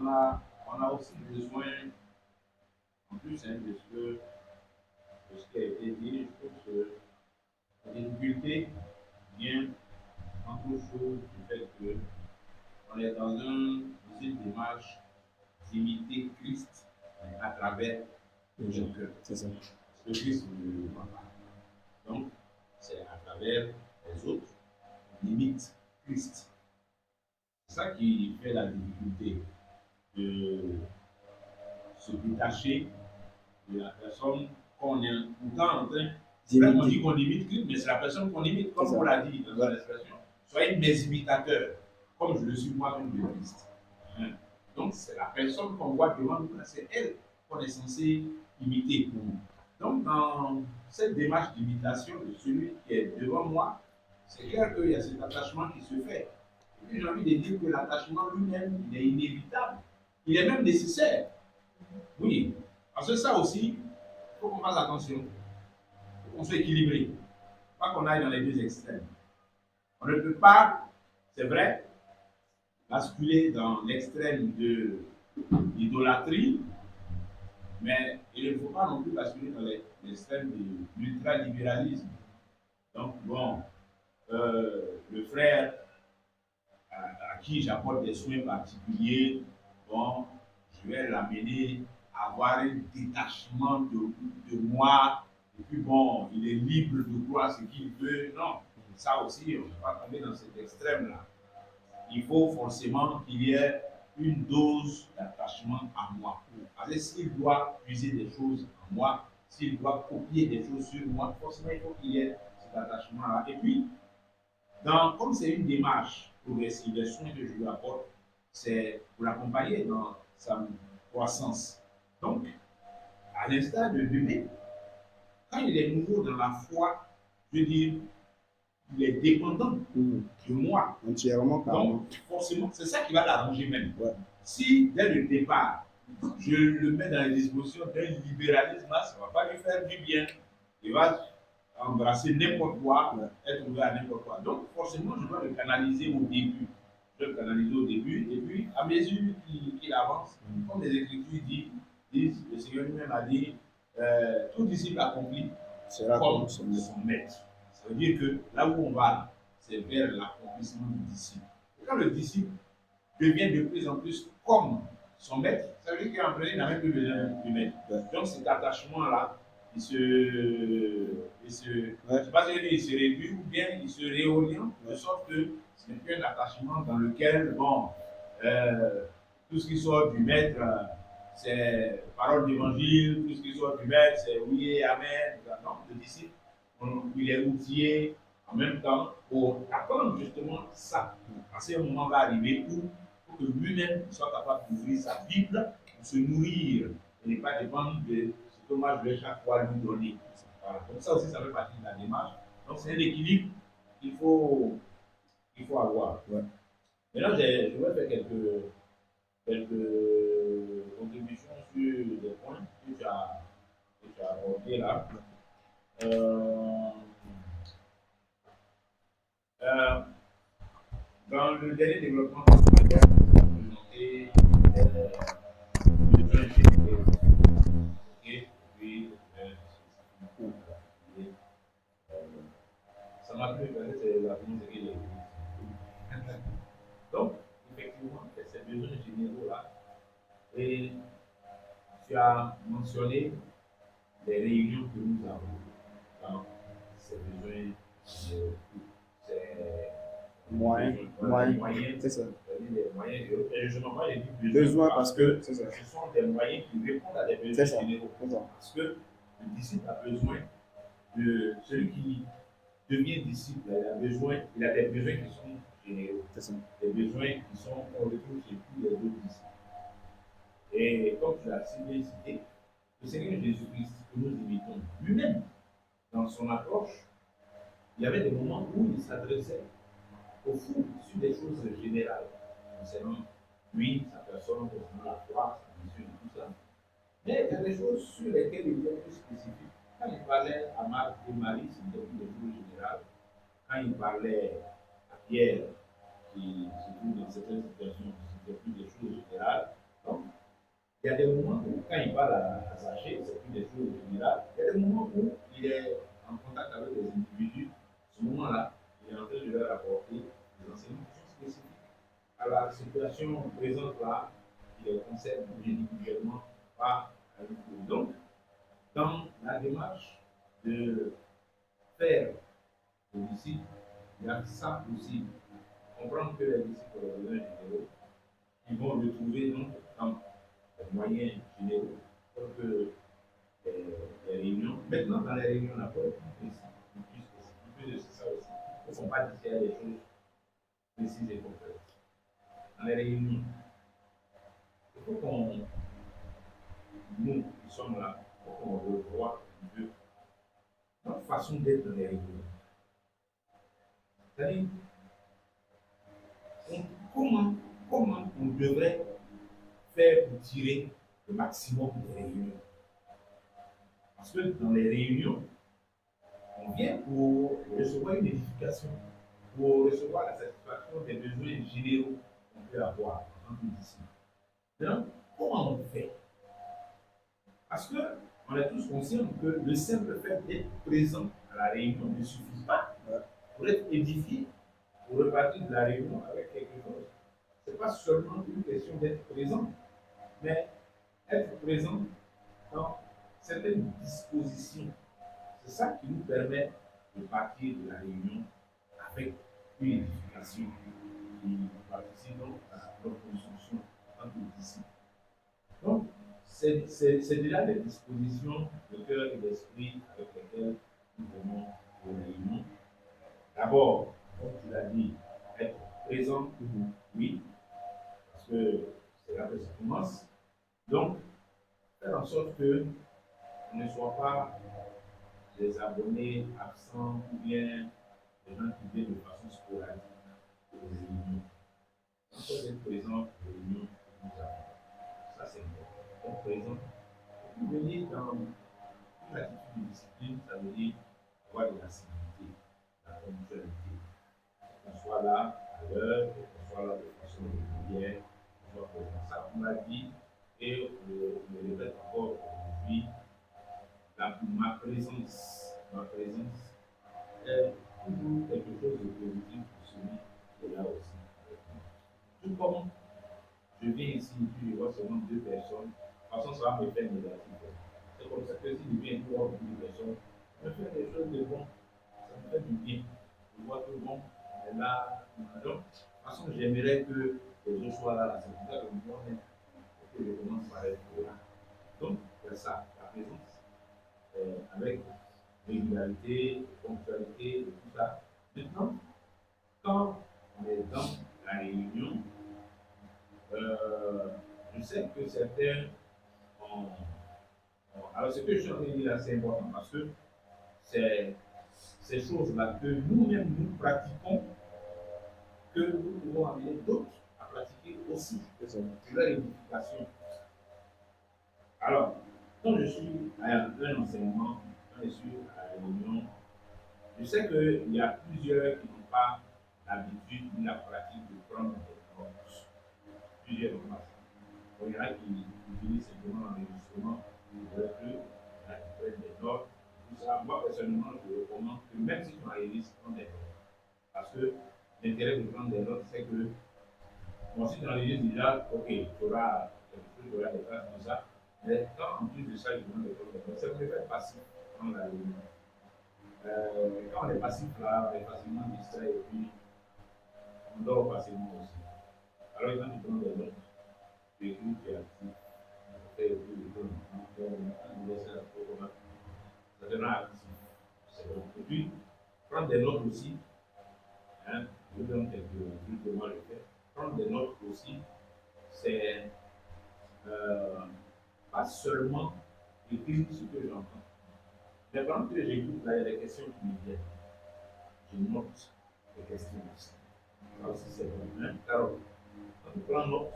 on a aussi besoin, en plus de ce qui a été dit, je trouve que la difficulté vient entre choses du fait qu'on est dans une démarche d'imiter Christ à travers le cœur. C'est ça. Ce que Christ ne voit pas. Donc, c'est à travers les autres, on imite Christ. C'est ça qui fait la difficulté de se détacher de la personne qu'on est pourtant en train. C'est vrai qu'on dit qu'on imite Christ, mais c'est la personne qu'on imite, comme on l'a dit dans son expression. Soyez mes imitateurs, comme je le suis moi-même de Christ. Hein? Donc, c'est la personne qu'on voit devant nous, c'est elle qu'on est censé imiter. Donc, dans cette démarche d'imitation de celui qui est devant moi, c'est clair qu'il y a cet attachement qui se fait. Et puis, j'ai envie de dire que l'attachement lui-même, il est inévitable. Il est même nécessaire. Oui. Parce que ça aussi, il faut qu'on fasse attention. Il faut qu'on soit équilibré. Pas qu'on aille dans les deux extrêmes. On ne peut pas, c'est vrai, basculer dans l'extrême de l'idolâtrie, mais il ne faut pas non plus basculer dans l'extrême de l'ultralibéralisme. Donc, bon, le frère à qui j'apporte des soins particuliers, bon, je vais l'amener à avoir un détachement de moi, et puis bon, il est libre de croire ce qu'il veut. Non, ça aussi, on ne peut pas tomber dans cet extrême-là. Il faut forcément qu'il y ait une dose d'attachement à moi. Parce que s'il doit puiser des choses en moi, s'il doit copier des choses sur moi, forcément, il faut qu'il y ait cet attachement-là. Et puis, comme c'est une démarche progressive, les soins que je lui apporte, c'est pour l'accompagner dans sa croissance. Donc, à l'instar de bébé, quand il est nouveau dans la foi, je veux dire, il est dépendant de moi. Entièrement, donc, forcément, c'est ça qui va l'arranger même. Ouais. Si, dès le départ, je le mets dans les dispositions d'un libéralisme, ça ne va pas lui faire du bien. Il va embrasser n'importe quoi, être ouvert à n'importe quoi. Donc, forcément, je dois le canaliser au début. Je dois le canaliser au début, et puis, à mesure qu'il avance, comme les Écritures disent, le Seigneur lui-même a dit, tout disciple accompli comme son maître. Ça veut dire que là où on va, c'est vers l'accomplissement du disciple. Et quand le disciple devient de plus en plus comme son maître, ça veut dire qu'il n'a même plus besoin du maître. Donc cet attachement-là, il se réduit ou bien il se réoriente de sorte que ce n'est plus un attachement dans lequel, bon, tout ce qui sort du maître, c'est parole d'évangile, tout ce qui sort du maître, c'est oui et amen. Non, le disciple, il est outillé en même temps pour apprendre justement ça. Parce qu'un moment va arriver où pour que lui-même soit capable d'ouvrir sa Bible pour se nourrir et ne pas dépendre de ce que moi je vais chaque fois lui donner. Voilà. Donc ça aussi, ça fait partie de la démarche. Donc c'est un équilibre qu'il faut avoir. Ouais. Maintenant, je vais faire quelques contributions sur des points que tu as abordés là. Dans le dernier développement de ce matin, on a présenté le besoin généraux. Et puis, ça m'a plu parce que c'est la première qu'il est. Donc, effectivement, ces besoins généraux-là, et tu as mentionné les réunions que nous avons dans ces besoins généraux. C'est moyens, c'est ça. Les moyens, et justement, moi j'ai dit besoin parce que ce sont des moyens qui répondent à des besoins généraux. Parce que le disciple a besoin de celui qui devient disciple, il a des besoins qui sont généraux. Des besoins qui sont qu'on retrouve chez tous les autres disciples. Et comme tu l'as cité, le Seigneur Jésus-Christ que nous imitons, lui-même, dans son approche, il y avait des moments où il s'adressait au fond sur des choses générales concernant lui, sa personne, concernant la foi, sa mission et tout ça. Mais il y a des choses sur lesquelles il était plus spécifique. Quand il parlait à Marc et Marie, c'était plus des choses générales. Quand il parlait à Pierre, qui se trouve dans certaines situations, c'était plus des choses générales. Il y a des moments où, quand il parle à Saché, c'est plus des choses générales. Il y a des moments où il est en contact avec des individus. Ce moment-là, il est en train de leur apporter des enseignements qui sont spécifiques à la situation présente là, il les concerne individuellement, pas à lui. Donc, dans la démarche de faire des disciples, il y a ça aussi. Comprendre que les disciples ont besoin généraux, ils vont retrouver donc dans les moyens généraux, donc les réunions. Maintenant, dans les réunions, on a pas plus plus de ça aussi. Il ne faut pas dire des choses précises et concrètes. Dans les réunions, il faut qu'on, nous qui sommes là, il faut qu'on revoie un peu notre façon d'être dans les réunions. C'est-à-dire, comment, comment on devrait faire pour tirer le maximum des réunions. Parce que dans les réunions, on vient pour recevoir une édification, pour recevoir la satisfaction des besoins généraux qu'on peut avoir en tant que disciples. Donc, comment on fait? Parce qu'on est tous conscients que le simple fait d'être présent à la réunion ne suffit pas pour être édifié, pour repartir de la réunion avec quelque chose. Ce n'est pas seulement une question d'être présent, mais être présent dans certaines dispositions. C'est ça qui nous permet de partir de la réunion avec une édification qui participe donc à notre construction en tant que disciples. Donc, c'est déjà des dispositions de cœur et d'esprit avec lesquelles nous venons aux réunions. D'abord, comme tu l'as dit, être présent, oui, parce que c'est là que ça commence. Donc, faire en sorte que on ne soit pas des abonnés absents ou bien des gens qui viennent de façon sporadique aux réunions. On peut être présent aux réunions que nous avons. Ça, c'est important. Être présent. Et puis venir dans une attitude de discipline, ça veut dire avoir de la civilité, de la ponctualité. Qu'on soit là à l'heure, qu'on soit là de façon régulière, qu'on soit présent. Ça, on l'a dit et on le répète encore aujourd'hui. Ma présence est toujours quelque chose de positif pour celui qui est là aussi avec moi. Tout comme je viens ici et puis je vois seulement deux personnes, de toute façon ça va me faire négatif. C'est comme ça que si je viens voir beaucoup de personnes, ça me fait quelque chose de bon, ça me fait du bien. Je vois que bon, on est là, donc de toute façon j'aimerais que les autres soient là, c'est pour ça que moi-même, que je commence par être là. Donc, c'est ça, la présence. Avec régularité, ponctualité, et tout ça. Maintenant, quand on est dans la réunion, je sais que certains alors, ce que je suis en train de dire là, c'est important parce que c'est ces choses-là que nous-mêmes nous pratiquons, que nous pouvons amener d'autres à pratiquer aussi. C'est leur édification. Alors, quand je suis à un enseignement, quand je suis à la réunion, je sais qu'il y a plusieurs qui n'ont pas l'habitude ni la pratique de prendre des notes. Plusieurs n'ont pas ça. Il y en a qui utilisent simplement l'enregistrement pour leur truc, il y en a qui prennent des notes, tout ça. Moi, personnellement, je recommande que même si tu enregistres, prends des notes. Parce que l'intérêt de prendre des notes, c'est que, bon, si tu enregistres déjà, ok, tu auras quelque chose, tu auras des traces, tout ça. Mais quand en plus de ça, je demande des notes, c'est pour le faire passif dans la réunion. Quand on est passif là, on est facilement distrait et puis on dort facilement aussi. Alors quand tu prends des notes, tu écris, tu es actif, tu fais plus de temps, ça te rend actif. C'est bon. Et puis, prendre des notes aussi, hein, je vous donne quelques trucs que moi je fais. Prendre des notes aussi, c'est pas seulement écrire ce que j'entends. Mais pendant que j'écoute, là, il y a des questions qui me viennent. Je note les questions aussi. Ça aussi, c'est bon. Hein? Alors, quand tu prends note,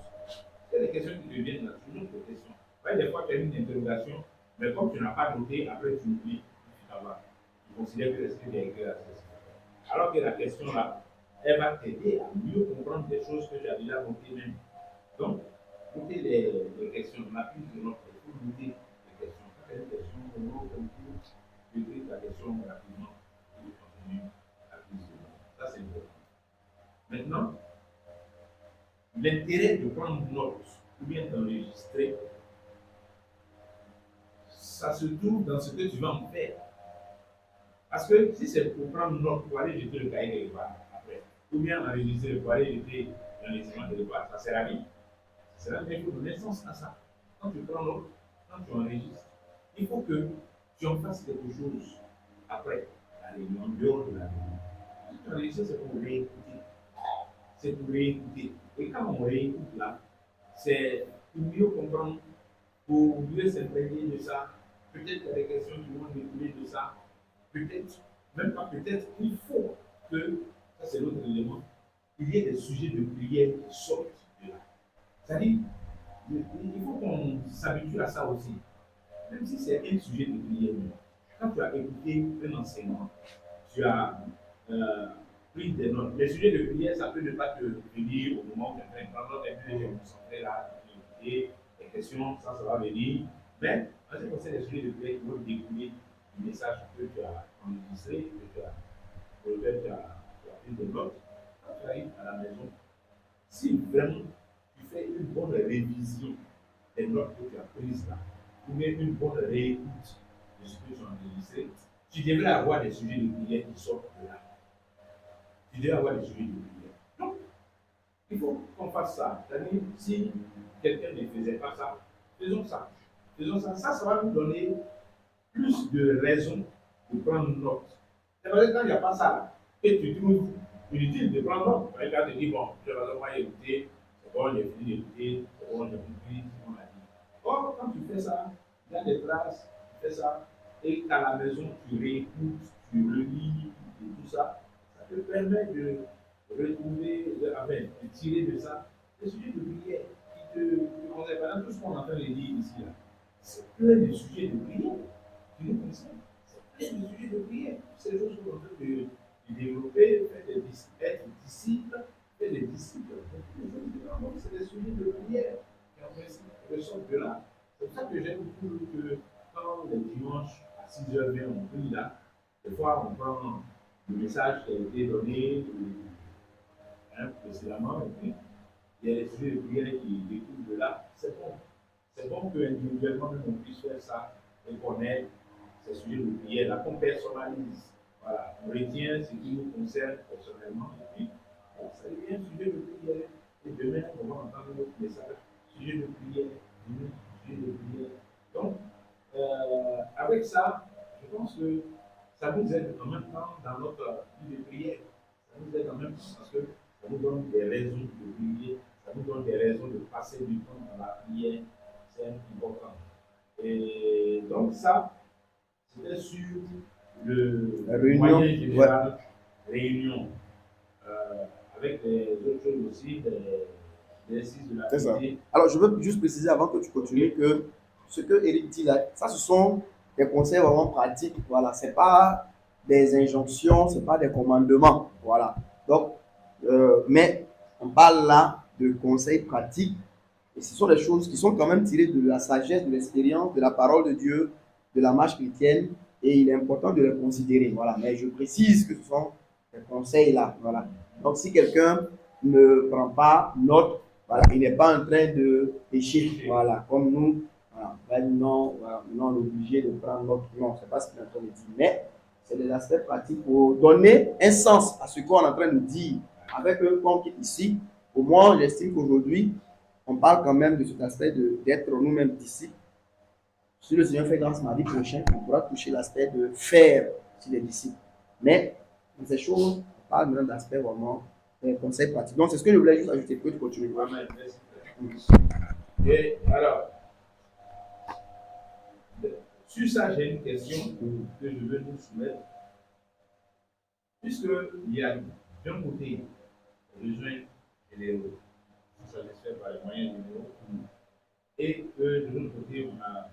il y a des questions qui te viennent là, tu notes les questions. Ouais, des fois, tu as une interrogation, mais comme tu n'as pas noté, après tu oublies, tu t'en vas. Tu considères que l'esprit est écrit à ce. Alors que la question là, elle va t'aider à mieux comprendre des choses que tu as déjà notées même. Donc, notez les questions. on a plus de notre il faut limiter les questions. Quand il y a une question, on va poser la question rapidement et de continuer à plus de notes. Ça, c'est important. Maintenant, l'intérêt de prendre note ou bien d'enregistrer, ça se trouve dans ce que tu vas en faire. Parce que si c'est pour prendre note, pour aller jeter le cahier quelque part après, ou bien enregistrer pour aller jeter l'enregistrement quelque part, ça sert à rien. Ça sert à rien, il faut donner sens à ça. Quand tu prends note, quand tu enregistres, il faut que tu en fasses quelque chose après la réunion, en dehors de la réunion. Si tu enregistres, c'est pour réécouter. C'est pour réécouter. Et quand on réécoute là, c'est pour mieux comprendre, pour mieux s'imprégner de ça. Peut-être qu'il y a des questions qui vont découler de ça. Peut-être, même pas peut-être, il faut que, ça c'est l'autre élément, il y ait des sujets de prière qui sortent de là. C'est-à-dire, il faut qu'on s'habitue à ça aussi. Même si c'est un sujet de prière, quand tu as écouté un enseignement, tu as pris des notes. Les sujets de prière, ça peut ne pas te venir au moment où tu es en train de prendre et puis je vais me concentrer là, écouter les questions, ça va venir. Mais en ce qui concerne les sujets de prière qui vont découler du message que tu as enregistré, pour lequel tu as pris des notes, quand tu arrives à la maison, si vraiment tu fais une bonne révision des notes que tu as prises là, ou bien une bonne réécoute de ce que tu as enregistré, tu devrais avoir des sujets de prière qui sortent de là. Tu devrais avoir des sujets de prière. Donc, il faut qu'on fasse ça. C'est-à-dire, si quelqu'un ne faisait pas ça, faisons ça. Faisons ça. Ça va nous donner plus de raisons de prendre note. C'est vrai que quand il n'y a pas ça, là, et tu trouves inutile de prendre note. Par exemple, tu te dis, bon, je vais pas écouter, c'est bon, j'ai fini d'écouter, c'est bon, j'ai compris ce qu'on a dit. Or, quand tu fais ça, il y a des traces, tu fais ça, et qu'à la maison, tu réécoutes, tu relis, et tout ça, ça te permet de retrouver, de tirer de ça des sujets de prière qui te concernent. Par exemple, tout ce qu'on est en train de dire ici, là, c'est plein de sujets de prière qui nous concernent. C'est plein de sujets de prière. Ces choses sont en train de développer, être disciple, faire des disciples. Donc, c'est des sujets de prière qui ressortent de là. C'est pour ça que j'aime beaucoup que quand les dimanches à 6h bien on prie là, des fois on prend le message qui a été donné précédemment, et puis il y a des sujets de prière qui découlent de là. C'est bon. C'est bon qu'individuellement on puisse faire ça et connaître ces sujets de prière là, qu'on personnalise. Voilà, on retient ce qui nous concerne personnellement, et puis ça devient un sujet de prière. Et demain, on va entendre notre message, sujet de prière, sujet de prière. Donc, avec ça, je pense que ça nous aide en même temps dans notre vie de prière. Ça nous aide en même temps parce que ça nous donne des raisons de prier, ça nous donne des raisons de passer du temps dans la prière. C'est important. Et donc, ça, c'était sur le moyen général, réunion, avec les autres choses aussi, des exercices de la vie. Alors, je veux juste préciser avant que tu continues que ce que Eric dit là, ça, ce sont des conseils vraiment pratiques. Voilà, ce n'est pas des injonctions, ce n'est pas des commandements. Voilà. Donc, mais on parle là de conseils pratiques et ce sont des choses qui sont quand même tirées de la sagesse, de l'expérience, de la parole de Dieu, de la marche chrétienne et il est important de les considérer. Voilà. Mais je précise que ce sont des conseils là. Voilà. Donc, si quelqu'un ne prend pas note, voilà, il n'est pas en train de pécher. Voilà, comme nous, voilà, ben non, voilà, non, on est obligé de prendre note. Non, ce n'est pas ce qu'il est en train de dire. Mais c'est des aspects pratiques pour donner un sens à ce qu'on est en train de dire. Avec eux, comme ici, au moins, j'estime qu'aujourd'hui, on parle quand même de cet aspect d'être nous-mêmes disciples. Si le Seigneur fait grâce mardi prochain, on pourra toucher l'aspect de faire sur les disciples. Mais dans ces choses, on parle maintenant d'aspect vraiment des conseils pratiques. Donc, c'est ce que je voulais juste ajouter. Que tu continues. Amen. Et alors, sur ça, j'ai une question que je veux vous soumettre. Puisqu'il y a d'un côté les besoins généraux, qui sont satisfaits par les moyens généraux, et que de l'autre côté, on a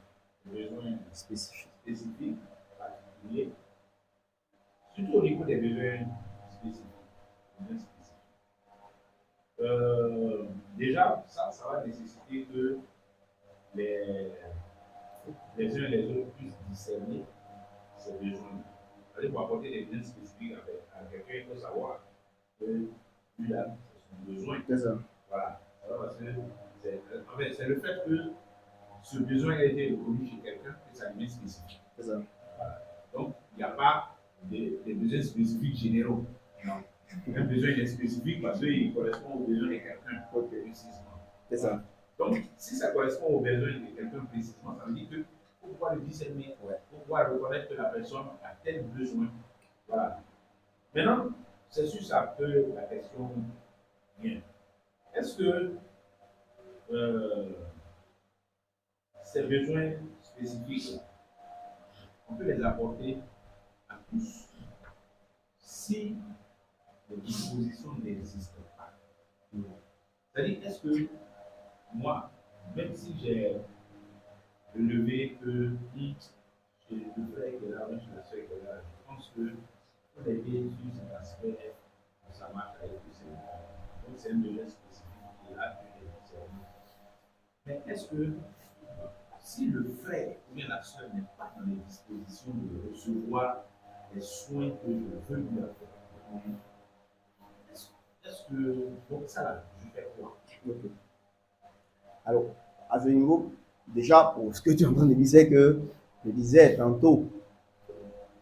des besoins spécifiques, particuliers, surtout au niveau des besoins spécifiques. Déjà, ça va nécessiter que les, les uns et les autres puissent discerner ses besoins. C'est-à-dire pour apporter des besoins spécifiques à quelqu'un, il faut savoir que lui là, c'est son besoin. C'est ça. Voilà. Alors, parce que en fait, c'est le fait que ce besoin a été reconnu chez quelqu'un que ça devient spécifique. C'est ça. Voilà. Donc, il n'y a pas des besoins spécifiques généraux. Non. Un besoin est spécifique parce qu'il correspond aux besoins de quelqu'un précisément. C'est ça. Donc, si ça correspond aux besoins de quelqu'un précisément, ça veut dire que pour pouvoir le discerner, pour pouvoir reconnaître que la personne a tel besoin. Voilà. Maintenant, c'est sûr ça que la question vient. Est-ce que ces besoins spécifiques, on peut les apporter à tous si les dispositions n'existent pas? C'est-à-dire, est-ce que moi, même si j'ai relevé que j'ai le frère qui est là, même la soeur qui est là, je pense que pour aider sur cet aspect, ça marche avec le Seigneur. Donc, c'est un besoin spécifique qui est là, que j'ai discerné. Mais est-ce que si le frère ou bien la soeur n'est pas dans les dispositions de recevoir les soins que je veux lui apporter, est-ce que, donc ça là, je fais quoi? Okay. Alors, à ce niveau, déjà, pour ce que tu es en train de dire, c'est que je disais tantôt,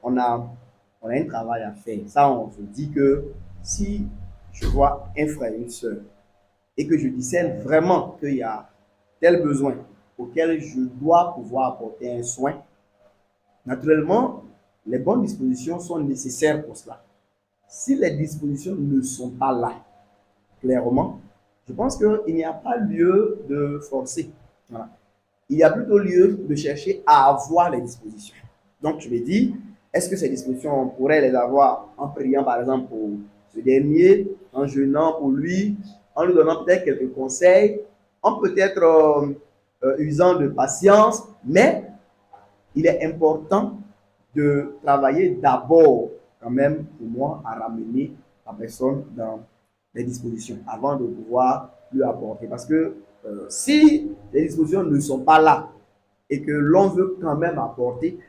on a un travail à faire. Ça, on se dit que si je vois un frère, une soeur, et que je discerne vraiment qu'il y a tel besoin auquel je dois pouvoir apporter un soin, naturellement, les bonnes dispositions sont nécessaires pour cela. Si les dispositions ne sont pas là, clairement, je pense qu'il n'y a pas lieu de forcer. Voilà. Il y a plutôt lieu de chercher à avoir les dispositions. Donc, je me dis, est-ce que ces dispositions, on pourrait les avoir en priant, par exemple, pour ce dernier, en jeûnant pour lui, en lui donnant peut-être quelques conseils, en peut-être usant de patience, mais il est important de travailler d'abord, quand même, pour moi, à ramener la personne dans les dispositions avant de pouvoir lui apporter. Parce que si les dispositions ne sont pas là et que l'on veut quand même apporter,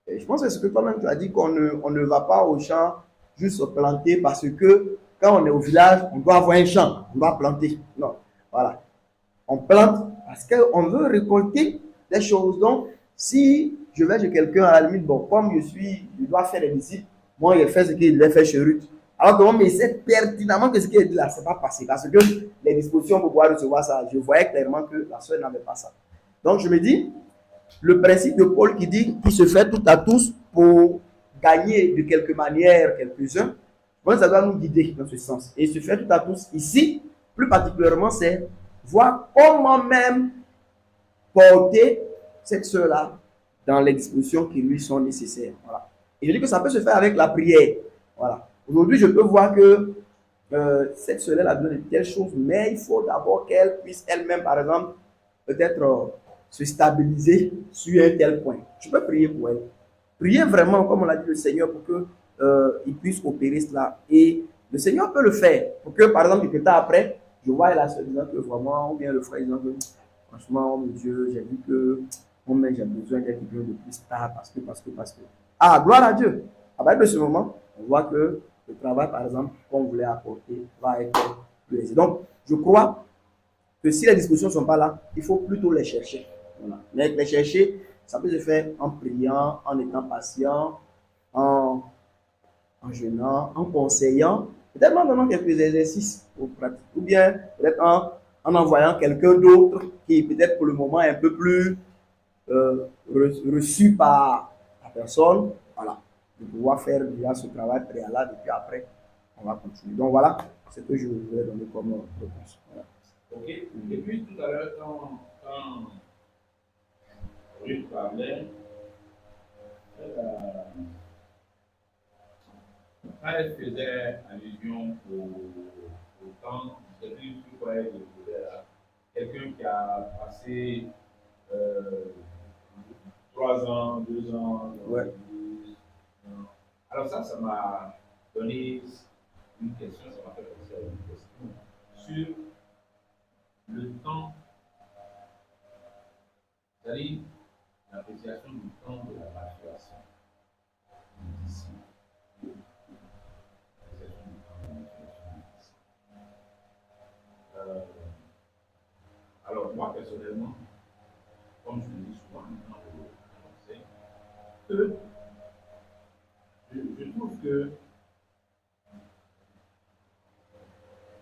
je pense que ce que toi-même tu as dit, qu'on ne va pas au champ juste se planter parce que quand on est au village, on doit avoir un champ, on doit planter. Non, voilà. On plante parce qu'on veut récolter des choses. Donc, si je vais chez quelqu'un, à la limite, bon, comme je dois faire des visites, moi, il fait ce qu'il devait faire chez Ruth. Alors que moi, mais c'est pertinemment que ce qu'il a dit là, c'est pas passé. Parce que les dispositions pour pouvoir recevoir ça, je voyais clairement que la soeur n'avait pas ça. Donc, je me dis, le principe de Paul qui dit qu'il se fait tout à tous pour gagner de quelque manière quelques-uns, bon, ça doit nous guider dans ce sens. Et se fait tout à tous ici, plus particulièrement, c'est voir comment même porter cette soeur-là dans les dispositions qui lui sont nécessaires. Voilà. Et je dis que ça peut se faire avec la prière. Voilà. Aujourd'hui, je peux voir que cette soeur-là a besoin de telle chose, mais il faut d'abord qu'elle puisse elle-même, par exemple, peut-être se stabiliser sur un tel point. Je peux prier pour elle. Prier vraiment, comme on l'a dit, le Seigneur pour que il puisse opérer cela. Et le Seigneur peut le faire. Pour que, par exemple, quelques temps après, je vois la soeur disant que vraiment, ou bien le frère disant que franchement, oh mon Dieu, j'ai vu que moi-même j'ai besoin d'être quelqu'un de plus stable parce que. Ah, gloire à Dieu. À partir de ce moment, on voit que le travail, par exemple, qu'on voulait apporter va être plus aisé. Donc, je crois que si les dispositions ne sont pas là, il faut plutôt les chercher. Voilà. Mais les chercher, ça peut se faire en priant, en étant patient, en, en jeûnant, en conseillant, peut-être en donnant quelques exercices pour pratiquer, ou bien peut-être en envoyant quelqu'un d'autre qui peut-être pour le moment est un peu plus reçu par la personne, voilà, de pouvoir faire déjà ce travail préalable et puis après, on va continuer. Donc voilà, c'est ce que je voulais donner comme réponse. Voilà. Ok. Et puis tout à l'heure, quand Ruth parlait, quand elle faisait allusion au temps, je ne sais plus quoi elle disait là, quelqu'un qui a passé 3 ans, 2 ans, Ouais. alors ça m'a donné une question, ça m'a fait penser à une question. Sur le temps c'est-à-dire l'appréciation du temps de la maturation du disciple. L'appréciation du temps de la maturation du disciple. Alors, moi, personnellement, comme je le dis souvent quand je l'enseigne, je trouve que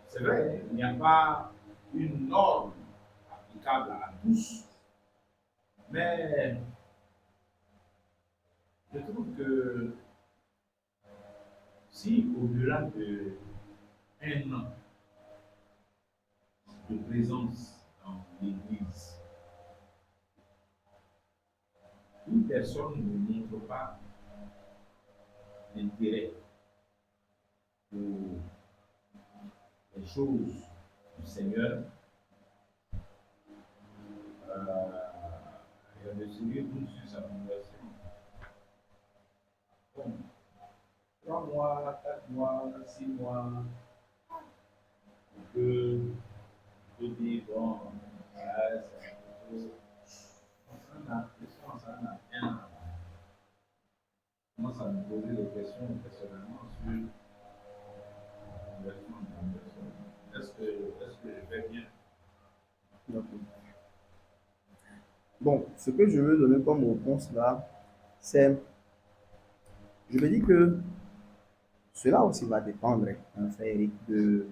c'est vrai, il n'y a pas une norme applicable à tous, mais je trouve que si au-delà de un an de présence dans l'Église, une personne ne montre pas d'intérêt pour les choses du Seigneur, il y a de sérieux doutes sur sa conversion. Bon, 3 mois, 4 mois, 6 mois, on peut dire, bon, voilà, c'est un peu. On s'en a un an. Je commence à me poser des questions personnellement sur la conversion de la personne. Est-ce que je fais bien? Bon, ce que je veux donner comme réponse là, c'est, je me dis que cela aussi va dépendre, hein, frère Eric, de,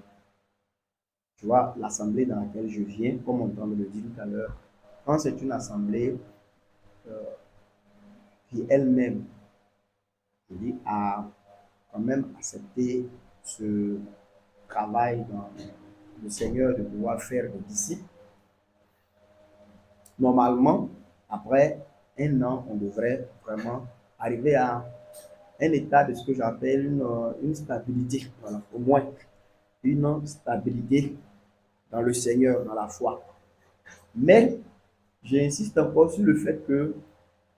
tu vois, l'assemblée dans laquelle je viens, comme on tente de le dire tout à l'heure. Quand c'est une assemblée qui elle-même, je dis, a quand même accepté ce travail dans le Seigneur de pouvoir faire des disciples, normalement, après un an, on devrait vraiment arriver à un état de ce que j'appelle une stabilité, voilà, au moins une stabilité dans le Seigneur, dans la foi. Mais j'insiste encore sur le fait que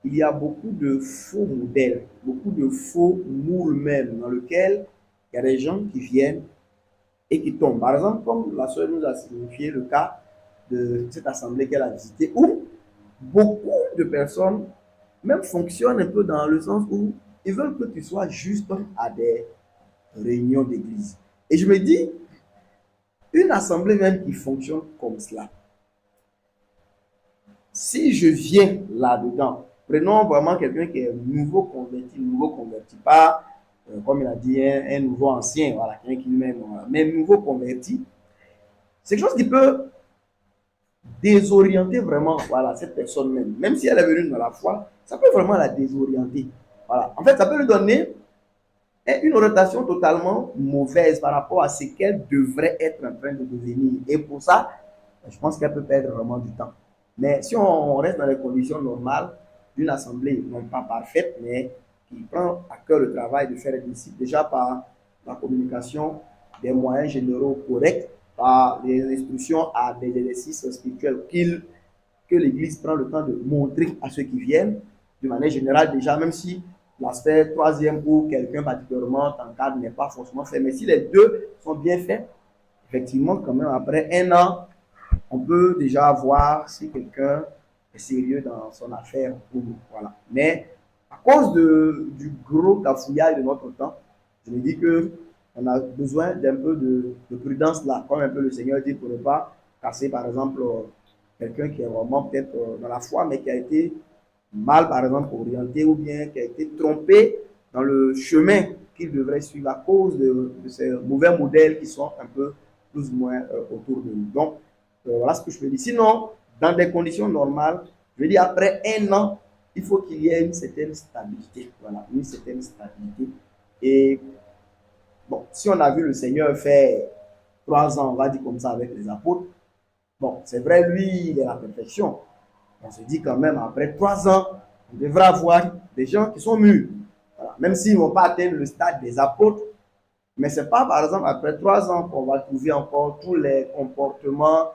il y a beaucoup de faux modèles, beaucoup de faux moules même, dans lesquels il y a des gens qui viennent et qui tombent. Par exemple, comme la sœur nous a signifié le cas de cette assemblée qu'elle a visitée, où beaucoup de personnes même fonctionnent un peu dans le sens où ils veulent que tu sois juste à des réunions d'église. Et je me dis, une assemblée même qui fonctionne comme cela, si je viens là-dedans, prenons vraiment quelqu'un qui est nouveau converti, pas comme il a dit, un nouveau ancien, voilà, quelqu'un qui même, mais nouveau converti, c'est quelque chose qui peut désorienter vraiment, voilà, cette personne même. Même si elle est venue dans la foi, ça peut vraiment la désorienter. Voilà. En fait, ça peut lui donner une orientation totalement mauvaise par rapport à ce qu'elle devrait être en train de devenir. Et pour ça, je pense qu'elle peut perdre vraiment du temps. Mais si on reste dans les conditions normales d'une assemblée, non pas parfaite, mais qui prend à cœur le travail de faire des disciples, déjà par la communication des moyens généraux corrects, par les instructions à des exercices spirituels que l'Église prend le temps de montrer à ceux qui viennent, de manière générale déjà, même si l'aspect troisième ou quelqu'un particulièrement t'encadre n'est pas forcément fait, mais si les deux sont bien faits, effectivement, quand même, après un an, on peut déjà voir si quelqu'un est sérieux dans son affaire ou voilà. Mais à cause du gros cafouillage de notre temps, je me dis que on a besoin d'un peu de prudence là, comme un peu le Seigneur dit, pour ne pas casser par exemple quelqu'un qui est vraiment peut-être dans la foi, mais qui a été mal par exemple orienté ou bien qui a été trompé dans le chemin qu'il devrait suivre à cause de ces mauvais modèles qui sont un peu plus ou moins autour de nous. Donc, voilà ce que je peux dire. Sinon, dans des conditions normales, je veux dire, après un an, il faut qu'il y ait une certaine stabilité. Voilà, une certaine stabilité. Et bon, si on a vu le Seigneur faire 3 ans, on va dire comme ça, avec les apôtres, bon, c'est vrai, lui, il est la perfection. On se dit quand même, après 3 ans, on devrait avoir des gens qui sont mûrs. Voilà. Même s'ils ne vont pas atteindre le stade des apôtres, mais ce n'est pas, par exemple, après 3 ans qu'on va trouver encore tous les comportements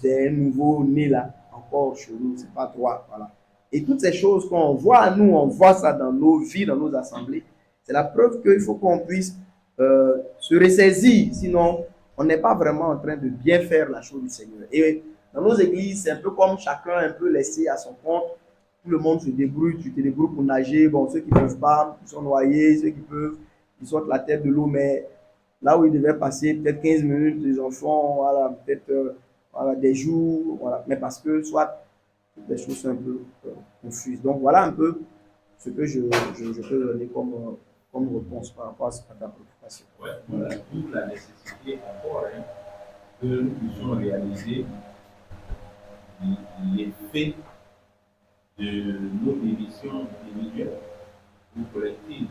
des nouveaux-nés là, encore chez nous. Ce n'est pas 3. Voilà. Et toutes ces choses qu'on voit, nous, on voit ça dans nos vies, dans nos assemblées. C'est la preuve qu'il faut qu'on puisse se ressaisir. Sinon, on n'est pas vraiment en train de bien faire la chose du Seigneur. Et Dans nos églises, c'est un peu comme chacun un peu laissé à son compte. Tout le monde se débrouille, tu te débrouilles pour nager. Bon, ceux qui ne peuvent pas, ils sont noyés, ceux qui peuvent, ils sortent la tête de l'eau, mais là où ils devaient passer peut-être 15 minutes, les enfants, voilà, peut-être voilà, des jours, voilà. Mais parce que soit les choses sont un peu confuses. Donc voilà un peu ce que je peux donner comme réponse par rapport à ta préoccupation. Ouais, voilà, d'où la nécessité encore que nous puissions réaliser l'effet de nos démissions individuelles ou collectives.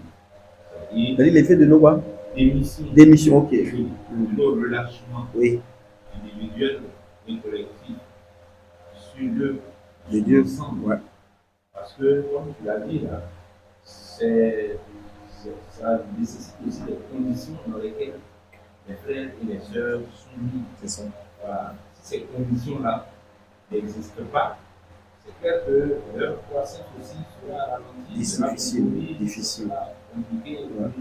C'est-à-dire l'effet de nos quoi? Démission. Démission, ok. Oui, de nos relâchements oui. individuels et collectifs sur le de Dieu. Ensemble. Ouais. Parce que, comme tu l'as dit là, ça nécessite aussi des conditions dans lesquelles les frères et les sœurs sont mis. C'est ça. Voilà. Si ces conditions-là n'existent pas, c'est clair que leur croissance aussi sera ralentie. Difficile. Compliqué. Ouais.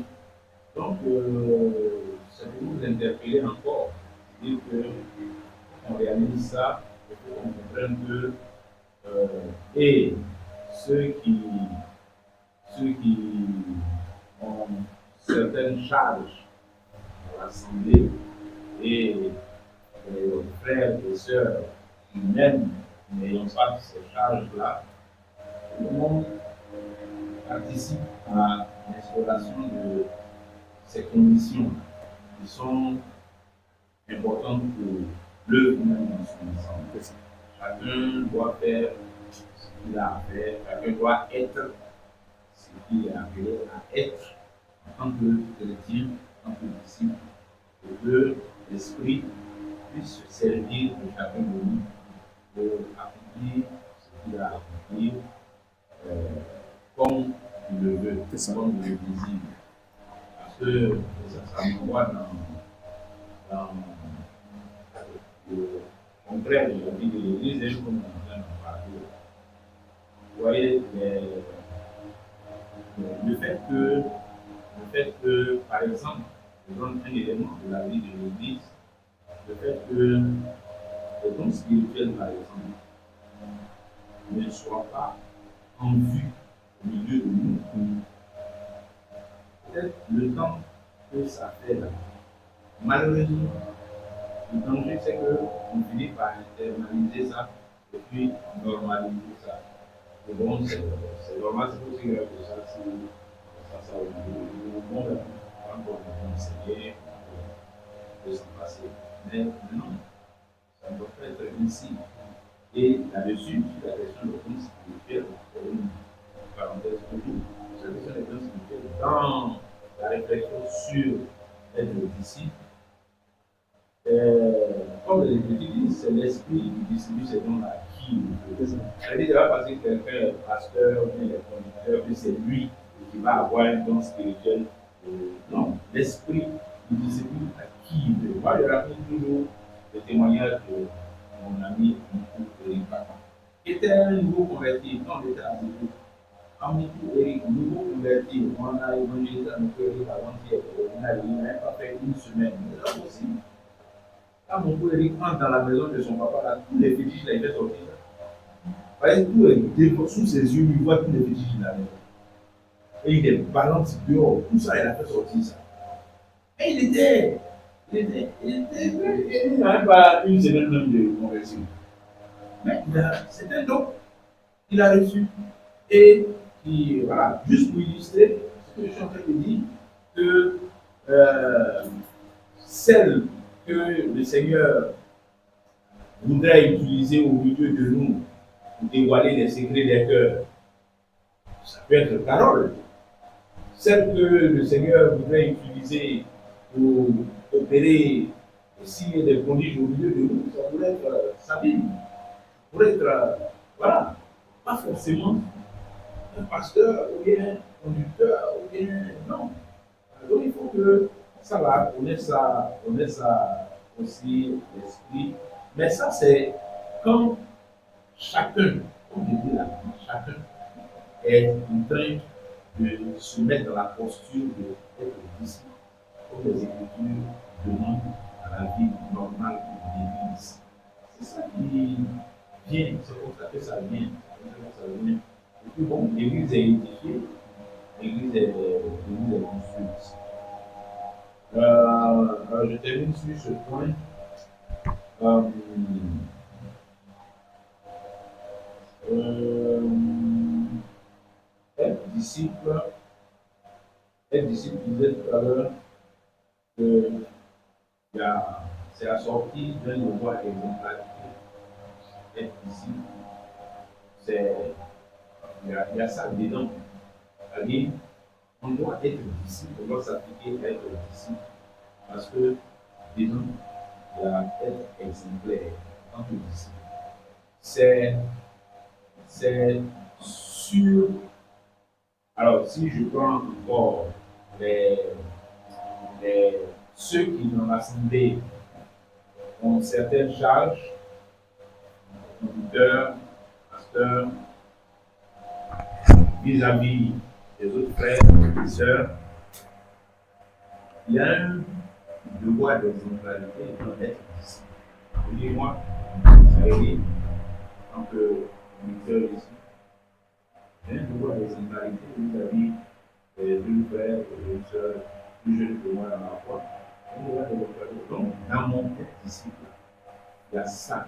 Donc, ça peut nous interpeller encore. C'est-à-dire qu'on réalise ça, et qu'on comprenne que et ceux qui ont certaines charges à l'Assemblée et les frères et sœurs qui même n'ayant pas ces charges-là, tout le monde participe à l'instauration de ces conditions qui sont importantes pour l'œuvre même dans son ensemble. Chacun doit faire ce qu'il a à faire, chacun doit être ce qu'il est appelé à être en tant que chrétien, en tant que disciple, et que l'Esprit puisse se servir de chacun de nous pour accomplir ce qu'il a à accomplir comme il le veut, comme il le désire. Parce que ça nous voit dans le contraire de la vie de l'Église, et comme on est en train d'en parler. Vous voyez, le fait que, par exemple, je donne un élément de la vie de l'Église, le fait que les dons spirituels, par exemple, ne soient pas en vue au milieu de nous, peut-être le temps que ça fait là. Malheureusement, le danger, c'est qu'on finit par internaliser ça et puis normaliser ça. Et bon, c'est normal, c'est aussi grave que ça, si ça au monde, quand on est enseigné, on peut s'en passer. Mais non, ça ne doit pas être ainsi. Et là-dessus, sur la question de dons spirituels, pour une parenthèse toujours, sur la question des dons spirituels, dans la réflexion sur être disciple, comme les disent, c'est l'esprit qui distribue ces dons-là qui veut. C'est-à-dire que c'est pas parce que quelqu'un est pasteur ou bien est conducteur que c'est lui qui va avoir un don spirituel. Non, l'esprit qui distribue à qui il veut. Moi, je rappelle toujours le témoignage de mon ami Eric Papa, qui était un nouveau converti dans l'état de Ami Eric, nouveau converti, on a évangélisé à notre Eric avant-hier, on a même pas fait une semaine, mais là aussi. Quand mon père Eric entre dans la maison de son papa, là, tous les fétiches, là, il fait sortir. Parce que tout est sous ses yeux, il voit tous les fétiches de la maison. Et il les balance dehors, tout ça, il a fait sortir ça. Et il n'a même pas une semaine même de conversion. Mais c'est un don qu'il a reçu. Et qui, voilà, juste pour illustrer ce que je suis en train de dire, que celle que le Seigneur voudrait utiliser au milieu de nous pour dévoiler les secrets des cœurs, ça peut être parole. Celle que le Seigneur voudrait utiliser pour opérer les signes et des prodiges au milieu de nous, ça pourrait être sa Bible. Ça pourrait être, voilà, pas forcément un pasteur ou bien un conducteur ou bien non. Donc il faut que ça va, on ait ça aussi l'esprit. Mais ça c'est quand chacun, comme je dis là, chacun est en train de se mettre dans la posture d'être disciple, comme les Écritures demandent à la vie normale de l'Église. C'est ça qui vient, c'est pour ça que ça vient. Et puis bon, l'église est édifiée, l'église est construite. Je termine sur ce point. Euh, être disciple disait tout à l'heure que c'est assorti d'un devoir d'exemplarité. Être disciple, il y a ça dedans. C'est-à-dire, on doit être disciple, on doit s'appliquer à être disciple. Parce que dedans, il y a être exemplaire en tant que disciple. C'est sûr. Alors, si je prends encore ceux qui dans l'assemblée ont certaines charges, conducteurs, pasteurs, vis-à-vis des autres frères et sœurs, il y a un devoir d'exemplarité dans être ici. Dis-moi, Saïdi, en tant que ministère ici, il y a un devoir d'exemplarité vis-à-vis des deux frères et des sœurs plus jeunes que moi dans la foi. Donc, dans mon être disciple, il y a ça.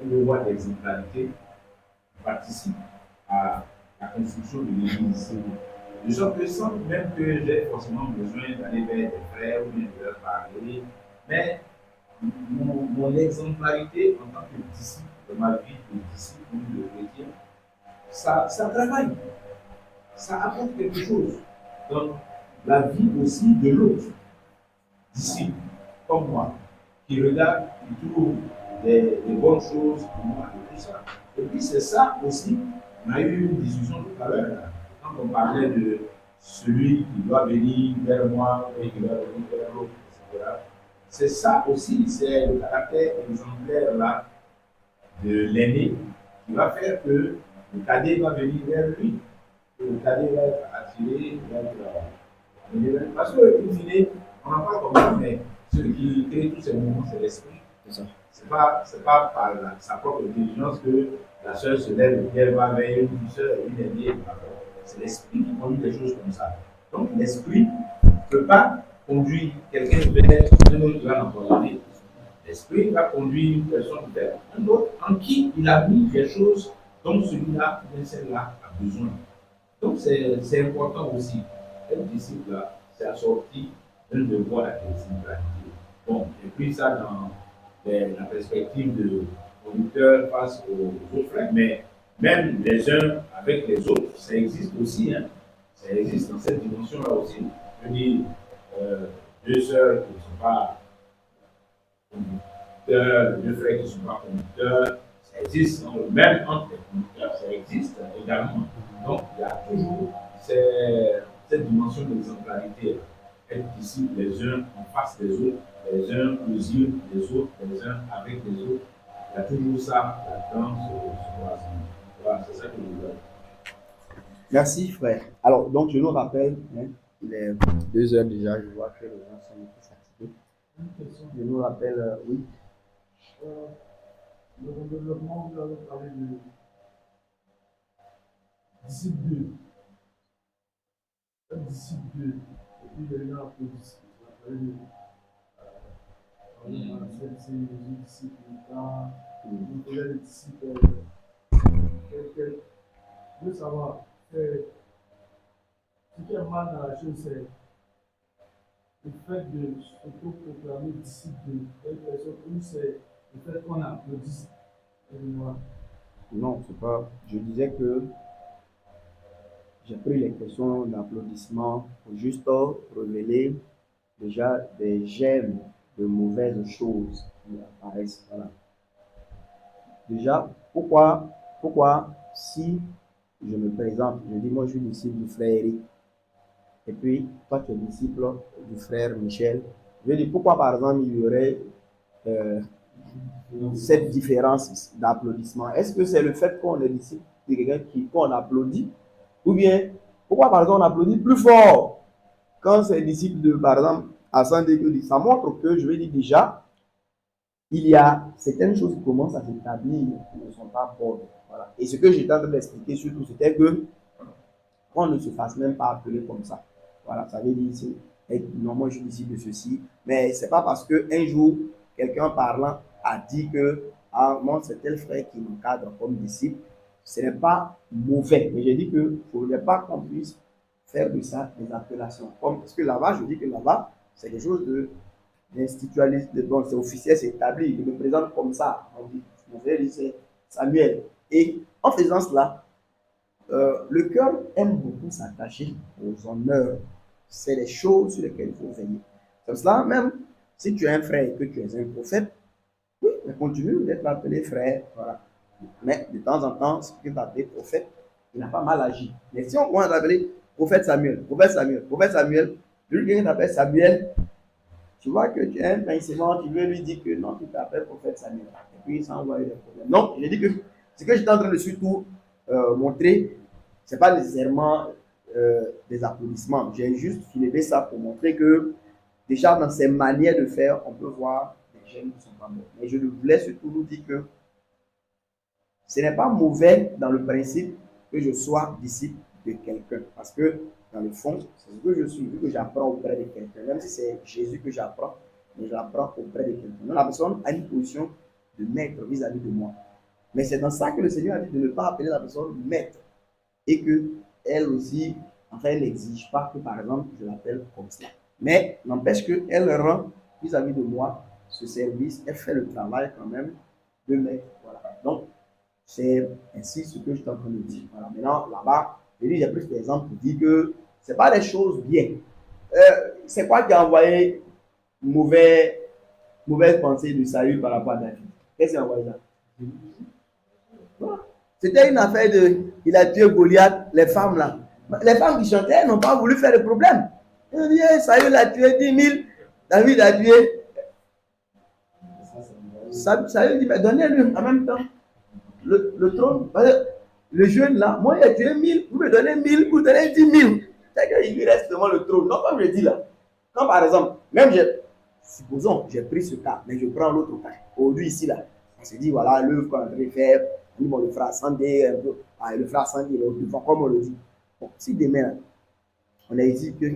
Un devoir d'exemplarité qui participe à la construction de l'Église. De sorte que sans même que j'ai forcément besoin d'aller vers des frères ou bien de leur parler, mais mon exemplarité en tant que disciple, de ma vie de disciple ou de chrétien, ça travaille, ça apporte quelque chose dans la vie aussi de l'autre disciple, comme moi, qui regarde, qui trouve des bonnes choses pour moi et tout ça. Et puis c'est ça aussi, on a eu une discussion tout à l'heure, quand on parlait de celui qui doit venir vers moi et qui doit venir vers l'autre, etc. C'est ça aussi, c'est le caractère exemplaire là de l'aîné qui va faire que le cadet va venir vers lui, que le cadet va être attiré vers parce que, in fine, on n'a pas compris, mais celui qui crée tous ces mouvements, c'est l'esprit. C'est pas par sa propre intelligence que la sœur se lève et qu'elle va vers une sœur et une aînée. C'est l'esprit qui conduit des choses comme ça. Donc l'esprit ne peut pas conduire quelqu'un vers un autre qui va l'empoisonner. L'esprit va conduire une personne vers un autre en qui il a mis des choses dont celui-là ou celle-là a besoin. Donc c'est important aussi. Être disciple là, c'est assorti d'un devoir d'exemplarité. Bon, et puis ça dans la perspective de conducteur face aux autres frères, mais même les uns avec les autres, ça existe aussi. Hein. Ça existe dans cette dimension-là aussi. Je dis, deux sœurs qui ne sont pas conducteurs, deux frères qui ne sont pas conducteurs, ça existe. Même entre les conducteurs, ça existe également. Donc, il y a toujours cette dimension d'exemplarité. Être disciples les uns en face des autres, les uns aux yeux des autres, les uns avec les autres. Il y a toujours ça là-dedans, ce croisement. Voilà, c'est ça que je veux. Merci, frère. Alors, donc, je nous rappelle, hein, il est 2 heures déjà, je vois que les gens sont un peu fatigués. Je nous rappelle, oui. Dans le développement, vous avez parlé de disciple 2. Un disciple 2. Et puis, il y a eu un applaudissement. Vous avez parlé de c'est les disciples, vous connaissez les disciples. Je veux savoir, ce qui est mal dans la chose, c'est le fait de s'auto-proclamer disciple de telle personne, ou c'est le fait qu'on applaudisse. Non, c'est pas. Je disais que j'ai pris l'expression d'applaudissement pour juste révéler déjà des gemmes de mauvaises choses qui apparaissent. Voilà. Déjà, pourquoi si je me présente, je dis moi je suis disciple du frère Eric, et puis toi tu es disciple du frère Michel, je dis pourquoi par exemple il y aurait cette différence d'applaudissement? Est-ce que c'est le fait qu'on est disciple de quelqu'un qu'on applaudit, ou bien pourquoi par exemple on applaudit plus fort quand c'est disciple de par exemple Hassan Degoudi? Ça montre que je vais dire déjà il y a certaines choses qui commencent à s'établir qui ne sont pas bonnes. Voilà. Et ce que j'étais en train d'expliquer surtout, c'était que qu'on ne se fasse même pas appeler comme ça. Voilà, ça veut dire, non, moi je suis ici de ceci, mais c'est pas parce qu'un jour, quelqu'un parlant a dit que, ah, moi c'est tel frère qui m'encadre comme disciple, ce n'est pas mauvais, mais j'ai dit qu'il ne faudrait pas qu'on puisse faire de ça des appellations. Comme, parce que là-bas, je dis que là-bas, c'est quelque chose d'institutionnalisé, bon, c'est officiel, c'est établi, il me présente comme ça. On dit, mon frère dit c'est Samuel. Et en faisant cela, le cœur aime beaucoup s'attacher aux honneurs. C'est les choses sur lesquelles il faut veiller. Comme cela, même si tu es un frère et que tu es un prophète, oui, mais continue d'être appelé frère. Voilà. Mais de temps en temps, si tu es appelé prophète, il n'a pas mal agi. Mais si on commence à t'appeler prophète Samuel, prophète Samuel, prophète Samuel, lui qui t'appelle Samuel, tu vois que tu as un pincement, tu veux lui dire que non, tu t'appelles prophète Samuel. Et puis ça envoie des problèmes. Donc, j'ai dit que ce que j'étais en train de surtout montrer, ce n'est pas nécessairement des applaudissements. J'ai juste soulevé ça pour montrer que déjà dans ses manières de faire, on peut voir des jeunes qui ne sont pas bons. Mais je voulais surtout vous dire que ce n'est pas mauvais dans le principe que je sois disciple de quelqu'un. Parce que dans le fond, c'est ce que je suis, vu que j'apprends auprès de quelqu'un. Même si c'est Jésus que j'apprends, mais j'apprends auprès de quelqu'un. Donc la personne a une position de maître vis-à-vis de moi. Mais c'est dans ça que le Seigneur a dit de ne pas appeler la personne maître. Et qu'elle aussi, enfin, elle n'exige pas que, par exemple, je l'appelle comme cela. Mais n'empêche qu'elle rend vis-à-vis de moi ce service, elle fait le travail quand même de maître. Voilà. Donc, c'est ainsi ce que je suis en train de dire. Voilà. Maintenant, là-bas, j'ai pris cet exemple pour dire que ce n'est pas des choses bien. C'est quoi qui a envoyé mauvaise pensée de Saül par rapport à David? Qu'est-ce qui a envoyé ça? Voilà. C'était une affaire de. Il a tué Goliath, les femmes là. Les femmes qui chantaient, elles n'ont pas voulu faire de problème. Ils ont dit, Saül a tué 10 000, David a tué. Saül dit, mais donnez-lui en même temps le trône. Le jeune là, moi il a tué 1000, vous me donnez 1000, vous donnez 10 000. C'est qu'il lui reste seulement le trône. Donc, comme je dis là, quand par exemple, même supposons, j'ai pris ce cas, mais je prends l'autre cas. Aujourd'hui, ici là, on se dit, voilà, l'œuvre qu'on devrait faire. Bon, le frère Sandé, le frère Sandé, il est au devant, comme on le dit. Bon, si demain, on a ici que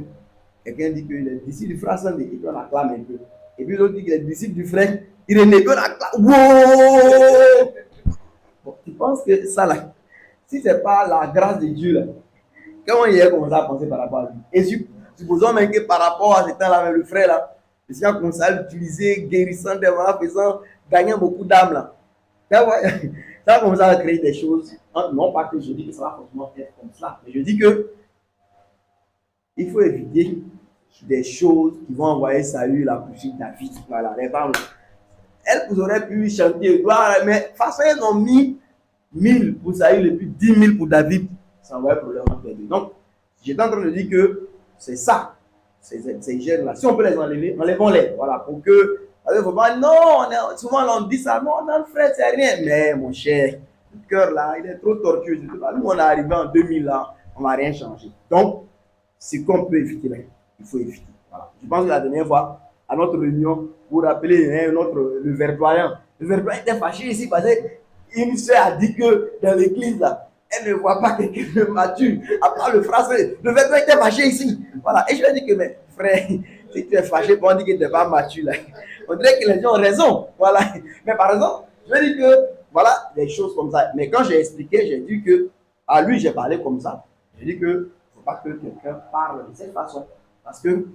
quelqu'un dit qu'il est disciple du frère Sandé, et puis on acclame un peu. Et puis l'autre dit qu'il est disciple du frère Irénée, et puis on acclame. Wow! Bon, tu penses que ça là, si ce n'est pas la grâce de Dieu là, comment il a commencé à penser par rapport à lui? Et supposons même que par rapport à ce temps-là, le frère là, le Seigneur a commencé à l'utiliser, guérissant des malades, faisant, gagnant beaucoup d'âmes là. Ça commence à créer des choses. Non pas que je dis que ça va forcément être comme ça, mais je dis que il faut éviter des choses qui vont envoyer Saül la poursuite David. Voilà, les femmes. Elles auraient pu chanter gloire, mais de toute façon, elles ont mis 1000 pour Saül et puis 10 000 pour David. Ça envoie un problème entre les deux. Donc, j'étais en train de dire que c'est ça, ces gènes-là. Si on peut les enlever, enlevons-les. Voilà, pour que. Faut pas, non, souvent on dit ça, non, non, frère, c'est rien. Mais mon cher, le cœur là, il est trop tortueux. Nous, on est arrivé en 2000 là, on n'a rien changé. Donc, ce qu'on peut éviter là, il faut éviter. Voilà. Je pense que la dernière fois, à notre réunion, vous vous rappelez, le verdoyant. Le verdoyant était fâché ici parce qu'une soeur a dit que dans l'église là, elle ne voit pas quelqu'un de mature. Après le français, le verdoyant était fâché ici. Voilà. Et je lui ai dit que, mais frère, si tu es fâché pour dire que tu n'es pas mature là, on dirait que les gens ont raison. Voilà. Mais par exemple, je vais dire que, voilà, des choses comme ça. Mais quand j'ai expliqué, j'ai dit que, à lui, j'ai parlé comme ça. J'ai dit que, il ne faut pas que quelqu'un parle de cette façon. Parce que,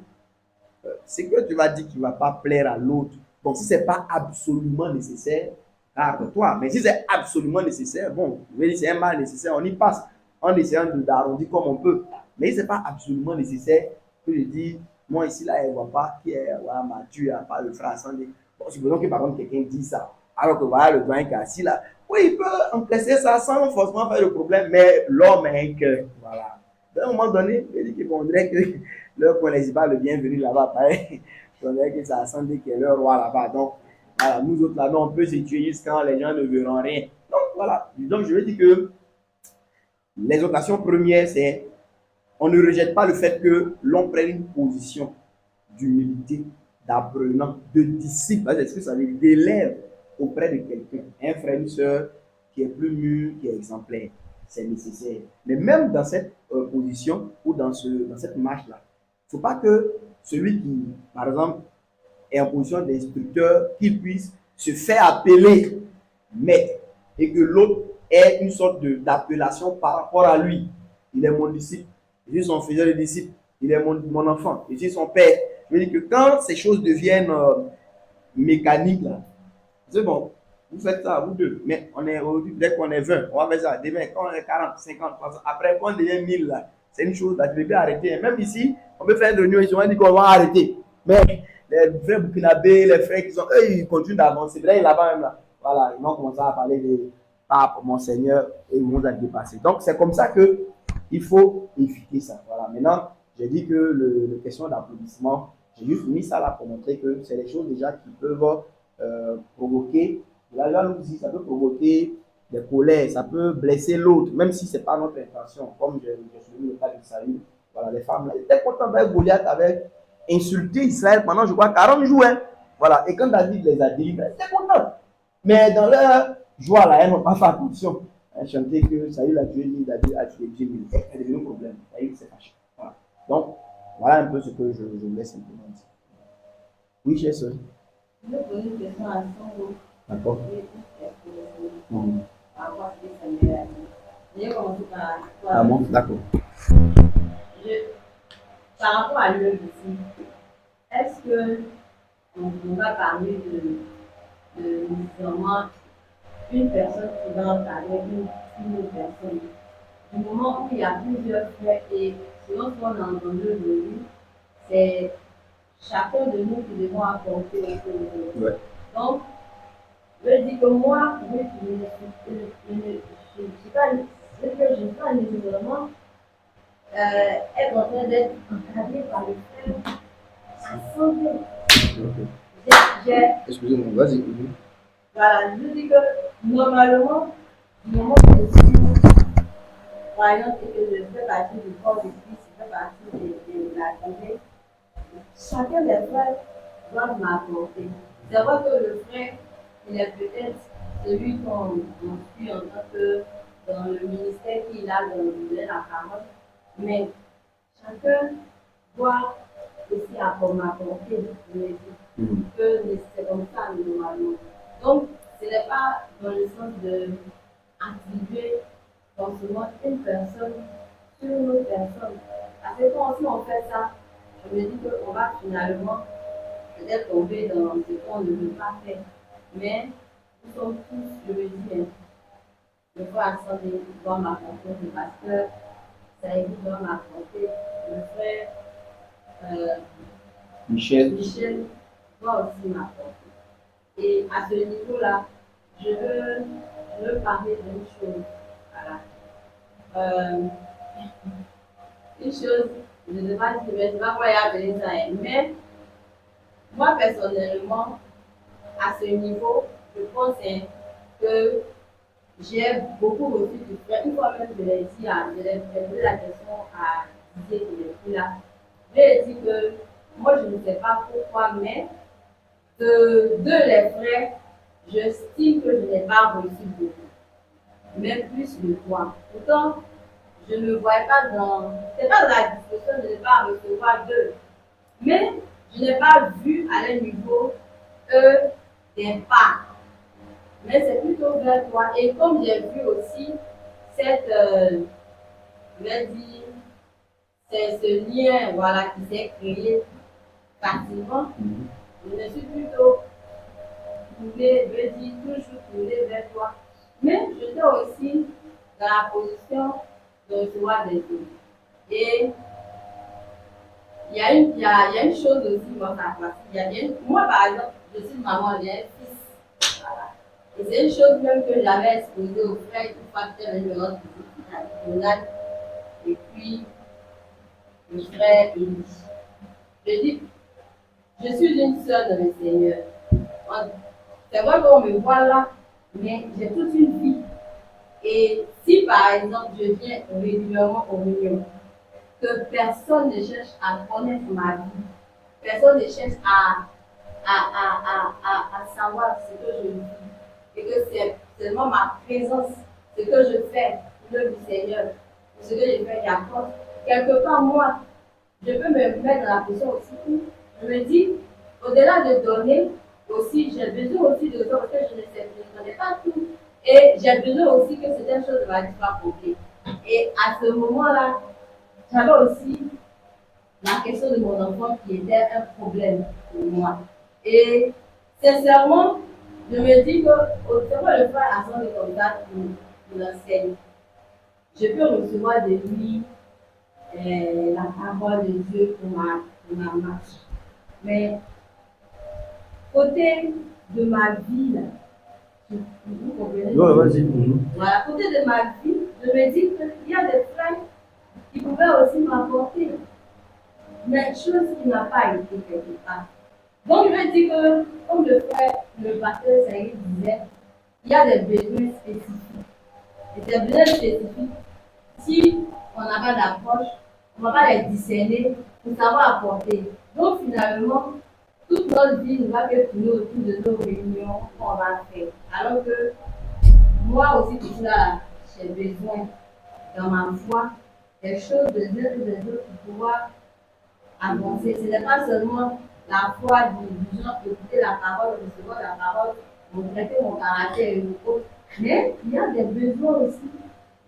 ce que tu vas dire qui ne va pas plaire à l'autre, bon, si ce n'est pas absolument nécessaire, garde-toi. Mais si c'est absolument nécessaire, bon, je vais dire c'est un mal nécessaire, on y passe en essayant d'arrondir comme on peut. Mais si ce n'est pas absolument nécessaire, que je dis, moi ici, là, elle ne voit pas qui est mature, à part le frère Sandé. Bon, supposons que par exemple quelqu'un dit ça, alors que voilà, le doyen qui est assis là, oui, il peut encaisser ça sans forcément faire le problème, mais l'homme est un cœur. Voilà. À un moment donné, il dit qu'il faudrait que leur connaisse pas le bienvenu là-bas, pareil. Il faudrait que ça Sandé qui est leur roi là-bas. Donc, voilà, nous autres là-bas, on peut se tuer jusqu'à les gens ne verront rien. Donc, voilà. Donc, je veux dire que l'exhortation première, c'est on ne rejette pas le fait que l'on prenne une position d'humilité d'apprenant, de disciple, c'est ce que ça veut dire, d'élève auprès de quelqu'un, un frère, une soeur qui est plus mûr, qui est exemplaire. C'est nécessaire. Mais même dans cette position ou dans cette marche-là, il ne faut pas que celui qui, par exemple, est en position d'instructeur, qu'il puisse se faire appeler maître et que l'autre ait une sorte d'appellation par rapport à lui. Il est mon disciple, je suis son fils de disciple, il est mon enfant, je suis son père. Je veux dire que quand ces choses deviennent mécaniques, là, c'est bon, vous faites ça, vous deux, mais on est aujourd'hui, dès qu'on est 20, on va faire ça. Demain, quand on est 40, 50, après, quand on devient 1000, là, c'est une chose, là, tu ne peux pas arrêter. Même ici, on peut faire une réunion ici, on va dire qu'on va arrêter. Mais les frères burkinabés, les frères qui sont, eux, ils continuent d'avancer. Là-bas même, là, voilà, ils vont commencer à parler de Pape, mon Seigneur, et ils vont être dépassés. Donc, c'est comme ça qu'il faut éviter ça. Voilà, maintenant, j'ai dit que le question d'applaudissement, j'ai juste mis ça là pour montrer que c'est des choses déjà qui peuvent provoquer de la jalousie, ça peut provoquer des colères, ça peut blesser l'autre, même si ce n'est pas notre intention. Comme je souligne le cas de Saül, voilà, les femmes là, étaient contentes avec Goliath, avec insulté Israël pendant, je crois, 40 jours. Hein. Voilà, et quand David les a délivrés, ils étaient contents. Mais dans leur joie là, elles n'ont pas fait attention. Elles chantaient que Saül a tué David a tué 10 000. C'est devenu un problème. Saül s'est fâché. Voilà. Donc, voilà un peu ce que je voulais simplement dire. Oui, chère soeur. Je vais poser une question à son. D'accord. J'ai commencé par. Ah bon, d'accord. Par rapport à l'UEBC, est-ce que on va parler de nécessairement une personne qui va avec une autre personne? Du moment où il y a plusieurs frères et selon ce qu'on a entendu aujourd'hui, c'est chacun de nous qui devons apporter un peu. Ouais. Donc, je dis que moi, je ne suis pas nécessairement être en train d'être encadré par le frère à 100%. Excusez-moi, vas-y. Voilà, je dis que normalement, du moment où je suis, par exemple, et que je fais partie du corps du Christ, je fais partie de la santé, chacun des frères doit m'apporter. C'est vrai que le frère, il est peut-être celui qu'on suit en tant que dans le ministère qu'il a dans la parole, mais chacun doit aussi m'apporter que c'est comme ça normalement. Donc, ce n'est pas dans le sens de attribuer forcément une personne sur une autre personne. Parce que quand on fait ça, je me dis qu'on va finalement peut-être tomber dans ce qu'on ne veut pas faire. Mais nous sommes tous, je me dis, le frère Alexandre doit m'apporter, le pasteur Saïd doit m'apporter, le frère Michel doit aussi m'apporter. Et à ce niveau-là, je veux parler d'une chose. Voilà. Une chose, je ne sais pas si je ne sais pas quoi appeler ça, mais moi personnellement, à ce niveau, je pense que j'ai beaucoup reçu du frère. Une fois même, je l'ai posé la question à Didier qui n'est plus là. Je lui ai dit que moi, je ne sais pas pourquoi, mais de les frères, j'estime que je n'ai pas reçu beaucoup, même plus de toi. Pourtant, je ne voyais pas c'est pas dans la discussion de ne pas recevoir d'eux, mais je n'ai pas vu à leur niveau d'impact. Mais c'est plutôt vers toi. Et comme j'ai vu aussi cette, je vais dire, c'est ce lien voilà, qui s'est créé facilement, je me suis plutôt toujours tournée vers toi. Mais j'étais aussi dans la position de recevoir des autres. Et il y a une chose aussi, moi, moi par exemple, je suis maman, j'ai un fils. Voilà. Et c'est une chose même que j'avais exposée au frère une fois que j'avais une autre visite, et puis le frère Élie. Je dis, je suis une sœur de le Seigneur. C'est vrai qu'on me voit là, mais j'ai toute une vie. Et si par exemple je viens régulièrement aux réunions, que personne ne cherche à connaître ma vie, personne ne cherche à à savoir ce que je vis et que c'est seulement ma présence, ce que je fais, l'œuvre du Seigneur, ce que je fais qui apporte. Quelque part, moi, je peux me mettre dans la position aussi où je me dis, au-delà de donner, aussi, j'ai besoin aussi de ça parce que je ne connais pas tout. Et j'ai besoin aussi que certaines choses de ma vie soient comblées. Et à ce moment-là, j'avais aussi la question de mon enfant qui était un problème pour moi. Et sincèrement, je me dis que autrement le faire à son contact pour l'enseigne. Je peux recevoir de lui la parole de Dieu pour ma marche. Mais côté de ma vie, là, vous comprenez? Ouais, vas-y. Voilà, côté de ma vie, je me dis qu'il y a des frères qui pouvaient aussi m'apporter, mais chose qui n'a pas été quelque part. Donc, je veux dire que, comme le pasteur Saïd disait, il y a des besoins spécifiques. Et ces besoins spécifiques, si on n'a pas d'approche, on ne va pas les discerner pour savoir apporter. Donc, finalement, toute notre vie ne va que tourner autour de nos réunions qu'on va faire. Alors que moi aussi, tout ça, j'ai besoin, dans ma foi, des choses de Dieu et des autres pour pouvoir avancer. Ce n'est pas seulement la foi du genre écouter la parole, recevoir la parole, traiter mon caractère et autres. Mais il y a des besoins aussi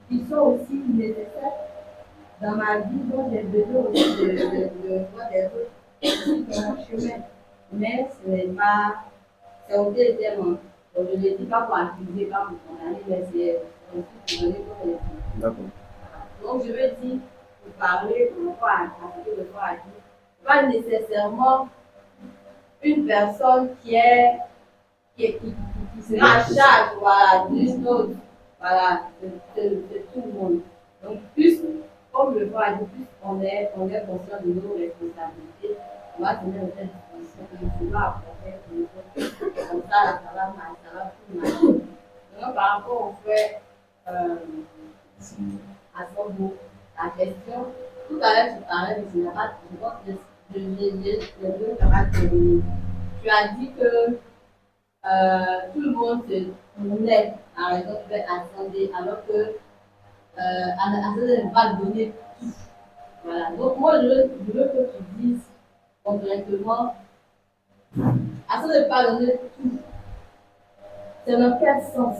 qui sont aussi nécessaires dans ma vie, dont j'ai besoin aussi de voir des autres qui sont mon chemin. Mais ce n'est pas, c'est au deuxième. Donc je ne le dis pas pour accuser, pas pour condamner, mais c'est aussi pour donner comme exemple. D'accord. Donc je veux dire, pour parler par rapport à ce que le frère a dit, pas nécessairement une personne qui sera à charge, voilà, d'une autre, voilà, de tout le monde. Donc plus, comme le frère a dit, plus on est conscient de nos responsabilités, on va tenir une telle disposition que nous devons apporter pour les autres. Comme ça va tout marcher. Donc par rapport au fait, à son bout, la question, tout à l'heure tu parlais, mais je n'ai pas, je pense que je ne pas terminer. Tu as dit que tout le monde se naît à raison de faire ascender, alors que ascender ne va pas donner tout. Voilà. Donc moi, je veux que tu dises concrètement, ascender ne pas donner tout. C'est dans quel sens?